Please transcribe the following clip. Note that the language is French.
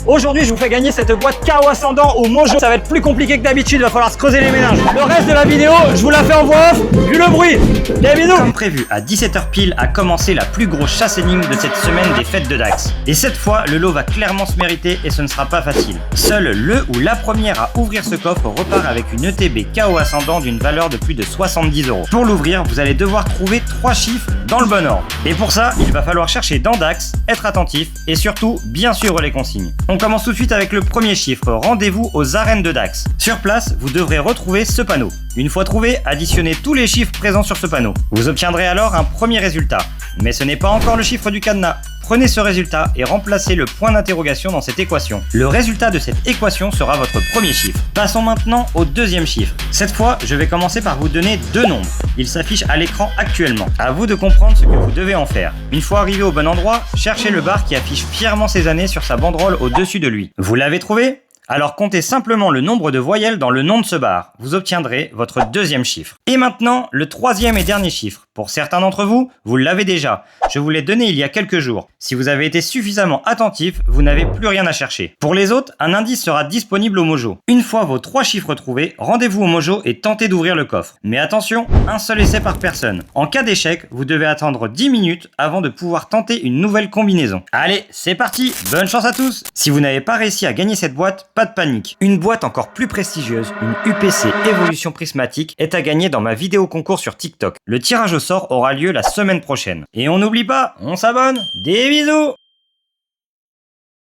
Aujourd'hui, je vous fais gagner cette boîte KO Ascendant au Mojo. Ça va être plus compliqué que d'habitude, il va falloir se creuser les méninges. Le reste de la vidéo, je vous la fais en voix off, vu le bruit. Des bisous. Comme prévu, à 17h pile a commencé la plus grosse chasse énigme de cette semaine des fêtes de Dax. Et cette fois, le lot va clairement se mériter et ce ne sera pas facile. Seul le ou la première à ouvrir ce coffre repart avec une ETB KO Ascendant d'une valeur de plus de 70 €. Pour l'ouvrir, vous allez devoir trouver 3 chiffres dans le bon ordre. Et pour ça, il va falloir chercher dans Dax, être attentif et surtout bien suivre les consignes. On commence tout de suite avec le premier chiffre. Rendez-vous aux arènes de Dax. Sur place, vous devrez retrouver ce panneau. Une fois trouvé, additionnez tous les chiffres présents sur ce panneau. Vous obtiendrez alors un premier résultat. Mais ce n'est pas encore le chiffre du cadenas. Prenez ce résultat et remplacez le point d'interrogation dans cette équation. Le résultat de cette équation sera votre premier chiffre. Passons maintenant au deuxième chiffre. Cette fois, je vais commencer par vous donner 2 nombres. Ils s'affichent à l'écran actuellement. À vous de comprendre ce que vous devez en faire. Une fois arrivé au bon endroit, cherchez le bar qui affiche fièrement ses années sur sa banderole au-dessus de lui. Vous l'avez trouvé ? Alors comptez simplement le nombre de voyelles dans le nom de ce bar. Vous obtiendrez votre deuxième chiffre. Et maintenant, le troisième et dernier chiffre. Pour certains d'entre vous, vous l'avez déjà. Je vous l'ai donné il y a quelques jours. Si vous avez été suffisamment attentif, vous n'avez plus rien à chercher. Pour les autres, un indice sera disponible au Mojo. Une fois vos 3 chiffres trouvés, rendez-vous au Mojo et tentez d'ouvrir le coffre. Mais attention, un seul essai par personne. En cas d'échec, vous devez attendre 10 minutes avant de pouvoir tenter une nouvelle combinaison. Allez, c'est parti. Bonne chance à tous. Si vous n'avez pas réussi à gagner cette boîte, pas de panique. Une boîte encore plus prestigieuse, une UPC Évolution Prismatique, est à gagner dans ma vidéo concours sur TikTok. Le tirage au sort aura lieu la semaine prochaine. Et on n'oublie pas, on s'abonne. Des bisous!